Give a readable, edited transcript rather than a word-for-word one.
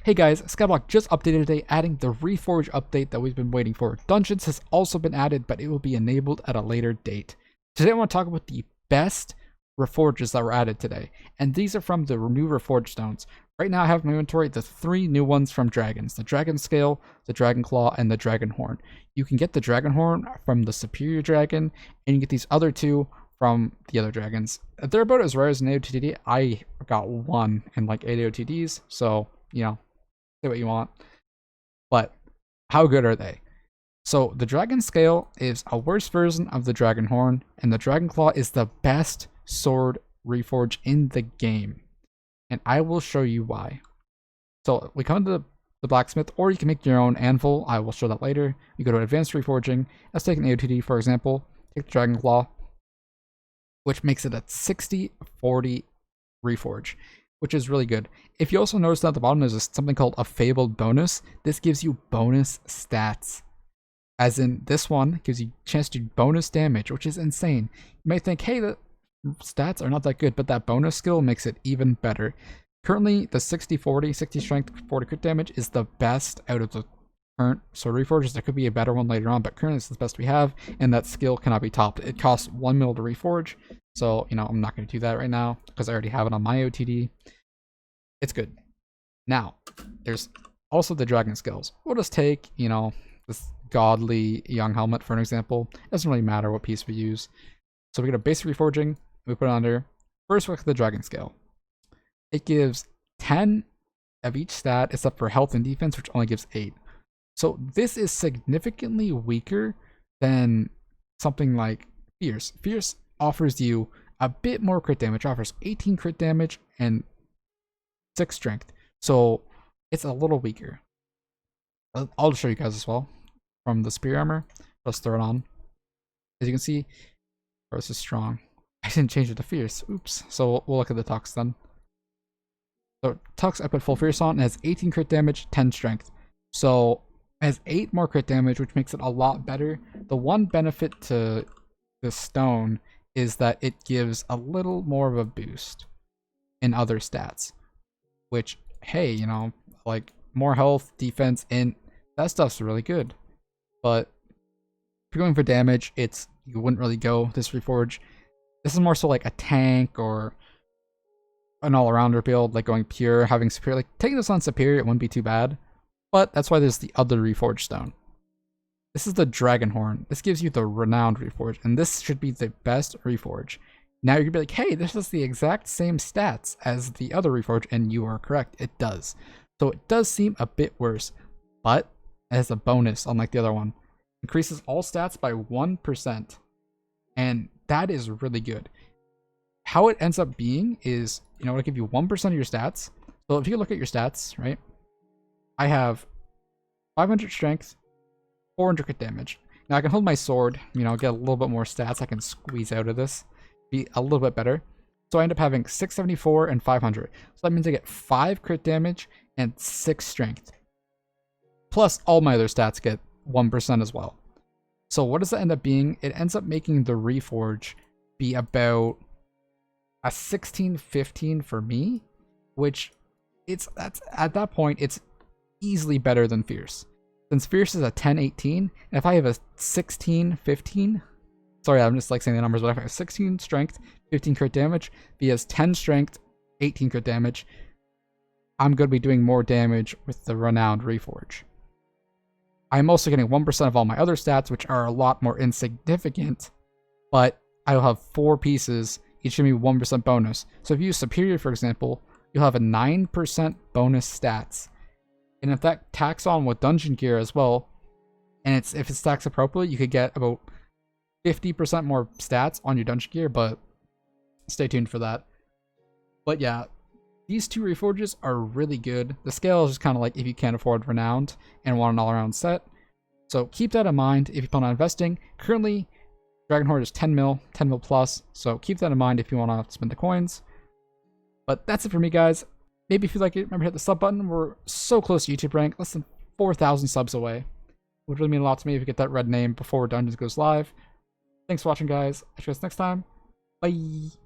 Hey guys, Skyblock just updated today, adding the Reforge update that we've been waiting for. Dungeons has also been added, but it will be enabled at a later date. Today I want to talk about the best Reforges that were added today, and these are from the new Reforge stones. Right now I have in my inventory the 3 new ones from dragons, the Dragon Scale, the Dragon Claw, and the Dragon Horn. You can get the Dragon Horn from the Superior Dragon, and you get these other 2 from the other dragons. They're about as rare as an AOTD. I got 1 in like 8 AOTDs, so, you know, say what you want. But how good are they? So the Dragon Scale is a worse version of the Dragon Horn, and the Dragon Claw is the best sword reforge in the game. And I will show you why. So we come to the blacksmith, or you can make your own anvil. I will show that later. You go to advanced reforging. Let's take an AOTD for example. Take the Dragon Claw, which makes it a 60-40 reforge, which is really good. If you also notice that at the bottom there's something called a Fabled Bonus. This gives you bonus stats. As in, this one gives you a chance to do bonus damage, which is insane. You may think, hey, the stats are not that good, but that bonus skill makes it even better. Currently, the 60-40, 60 strength, 40 crit damage is the best out of the current sword reforges. There could be a better one later on, but currently it's the best we have, and that skill cannot be topped. It costs 1 mil to reforge, so, you know, I'm not going to do that right now, because I already have it on my OTD. It's good. Now, there's also the dragon skills. We'll just take, you know, this godly young helmet for an example. It doesn't really matter what piece we use. So we go to basic reforging, we put it under. First, we look at the dragon scale. It gives 10 of each stat except for health and defense, which only gives 8. So this is significantly weaker than something like Fierce. Fierce offers you a bit more crit damage, offers 18 crit damage and 6 strength. So it's a little weaker. I'll show you guys as well from the spear armor. Let's throw it on. As you can see, this is strong. I didn't change it to fierce. Oops. So we'll look at the tux then. So tux I put full fierce on. It has 18 crit damage, 10 strength. So it has 8 more crit damage, which makes it a lot better. The one benefit to this stone is that it gives a little more of a boost in other stats. Which, hey, you know, like more health, defense, and that stuff's really good. But if you're going for damage, you wouldn't really go this reforge. This is more so like a tank or an all-arounder build, like going pure, having superior. Like taking this on superior, it wouldn't be too bad. But that's why there's the other reforge stone. This is the Dragon Horn. This gives you the renowned reforge, and this should be the best reforge. Now you're gonna be like, hey, this is the exact same stats as the other reforge, and you are correct, it does. So it does seem a bit worse, but it has a bonus unlike the other one. Increases all stats by 1%, and that is really good. How it ends up being is, you know, it'll give you 1% of your stats. So if you look at your stats, right, I have 500 strength, 400 crit damage. Now I can hold my sword, you know, get a little bit more stats I can squeeze out of this, be a little bit better. So I end up having 674 and 500. So that means I get 5 crit damage and 6 strength. Plus all my other stats get 1% as well. So what does that end up being? It ends up making the reforge be about a 16-15 for me, which that's at that point it's easily better than Fierce. Since Fierce is a 10-18, and if I have a 16-15, sorry, I'm just like saying the numbers, but if I have 16 strength, 15 crit damage, he has 10 strength, 18 crit damage, I'm going to be doing more damage with the renowned reforge. I'm also getting 1% of all my other stats, which are a lot more insignificant, but I will have 4 pieces, each give me 1% bonus. So if you use Superior, for example, you'll have a 9% bonus stats. And if that tacks on with Dungeon Gear as well, and if it stacks appropriately, you could get about 50% more stats on your Dungeon Gear, but stay tuned for that. But yeah, these 2 reforges are really good. The scale is just kind of like if you can't afford Renowned and want an all-around set. So keep that in mind if you plan on investing. Currently, Dragon Horde is 10 mil plus, so keep that in mind if you want to spend the coins. But that's it for me, guys. Maybe if you like it, remember to hit the sub button. We're so close to YouTube rank, less than 4,000 subs away. It would really mean a lot to me if you get that red name before Dungeons goes live. Thanks for watching, guys. I'll see you guys next time. Bye.